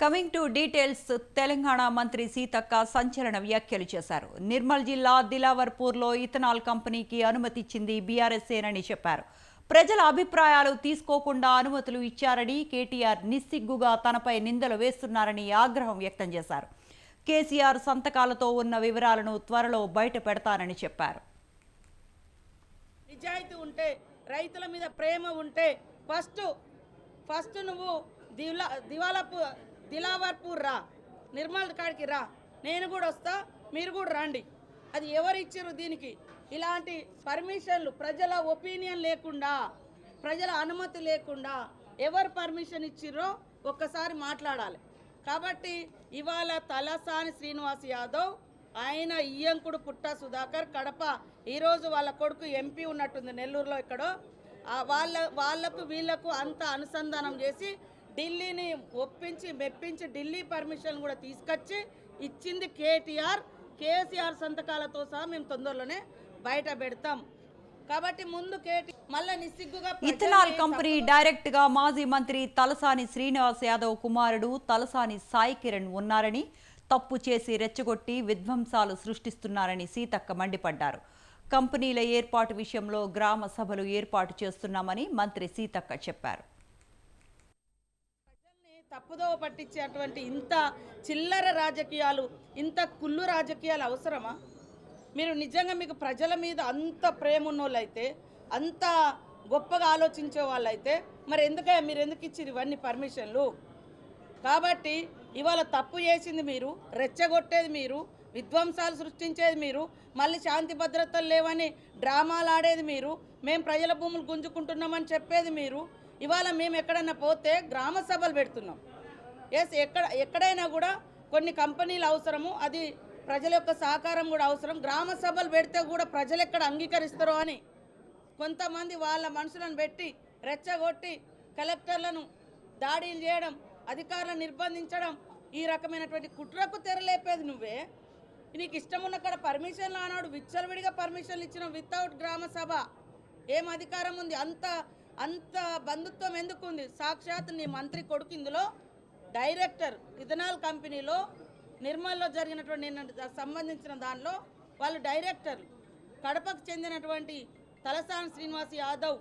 Coming to details, Telangana మంత్రి సీతక్క సంచలన వ్యాఖ్యలు చేశారు. నిర్మల్ జిల్లా దిలావర్పూర్లో ఇథనాల్ కంపెనీకి అనుమతి ఇచ్చింది బీఆర్ఎస్ఏనని చెప్పారు. ప్రజల అభిప్రాయాలు తీసుకోకుండా అనుమతులు ఇచ్చారని, కేటీఆర్ నిస్సిగ్గుగా తనపై నిందలు వేస్తున్నారని ఆగ్రహం వ్యక్తం చేశారు. కేసీఆర్ సంతకాలతో ఉన్న వివరాలను త్వరలో బయట పెడతానని చెప్పారు. నిజాయితీ ఉంటే, రైతుల మీద ప్రేమ ఉంటే ఫస్ట్ నువ్వు దిలావర్పూర్ రా, నిర్మల్ కాడికి రా, నేను కూడా వస్తా, మీరు కూడా రండి. అది ఎవరు ఇచ్చారు? దీనికి ఇలాంటి పర్మిషన్లు ప్రజల ఒపీనియన్ లేకుండా, ప్రజల అనుమతి లేకుండా ఎవరు పర్మిషన్ ఇచ్చిర్రో ఒక్కసారి మాట్లాడాలి. కాబట్టి ఇవాళ తలసాని శ్రీనివాస్ యాదవ్, ఆయన ఇయ్యంకుడు పుట్ట సుధాకర్ కడప, ఈరోజు వాళ్ళ కొడుకు ఎంపీ ఉన్నట్టుంది నెల్లూరులో, ఎక్కడో వాళ్ళకు వీళ్లకు అంత అనుసంధానం చేసి ఢిల్లీని ఒప్పించి మెప్పించి ఢిల్లీ పర్మిషన్ కూడా తీసుకొచ్చి ఇచ్చింది కేసీఆర్ సంతకాలతో సహా మేము తొందరలోనే బయట పెడతాం. కాబట్టి ముందు మళ్ళీ నిస్సిగ్గుగా ఇథనాల్ కంపెనీ డైరెక్ట్ గా మాజీ మంత్రి తలసాని శ్రీనివాస్ యాదవ్ కుమారుడు తలసాని సాయి కిరణ్ ఉన్నారని, తప్పు చేసి రెచ్చగొట్టి విధ్వంసాలు సృష్టిస్తున్నారని సీతక్క మండిపడ్డారు. కంపెనీల ఏర్పాటు విషయంలో గ్రామ సభలు ఏర్పాటు చేస్తున్నామని మంత్రి సీతక్క చెప్పారు. తప్పుదోవ పట్టించేటువంటి ఇంత చిల్లర రాజకీయాలు, ఇంత కుళ్ళు రాజకీయాలు అవసరమా? మీరు నిజంగా మీకు ప్రజల మీద అంత ప్రేమ ఉన్నోళ్ళైతే, అంత గొప్పగా ఆలోచించే వాళ్ళైతే మరి మీరు ఎందుకు ఇచ్చిరు ఇవన్నీ పర్మిషన్లు? కాబట్టి ఇవాళ తప్పు చేసింది మీరు, రెచ్చగొట్టేది మీరు, విధ్వంసాలు సృష్టించేది మీరు, మళ్ళీ శాంతి భద్రతలు లేవని డ్రామాలు ఆడేది మీరు, మేము ప్రజల భూములు గుంజుకుంటున్నామని చెప్పేది మీరు. ఇవాళ మేము ఎక్కడన్నా పోతే గ్రామ సభలు పెడుతున్నాం. ఎక్కడైనా కూడా కొన్ని కంపెనీలు అవసరము, అది ప్రజల యొక్క సహకారం కూడా అవసరం. గ్రామ సభలు పెడితే కూడా ప్రజలు ఎక్కడ అంగీకరిస్తారో అని కొంతమంది వాళ్ళ మనుషులను పెట్టి రెచ్చగొట్టి కలెక్టర్లను దాడులు చేయడం, అధికారులను నిర్బంధించడం, ఈ రకమైనటువంటి కుట్రకు తెరలేపేది నువ్వే. నీకు ఇష్టం ఉన్న కాడ పర్మిషన్లు ఆనాడు విచ్చలవిడిగా పర్మిషన్లు ఇచ్చిన వితౌట్ గ్రామ సభ ఏం అధికారం ఉంది? అంత బంధుత్వం ఎందుకు ఉంది? సాక్షాత్ నీ మంత్రి కొడుకు ఇందులో డైరెక్టర్, ఇథనాల్ కంపెనీలో నిర్మల్లో జరిగినటువంటి సంబంధించిన దానిలో వాళ్ళు డైరెక్టర్లు. కడపకు చెందినటువంటి తలసాని శ్రీనివాస్ యాదవ్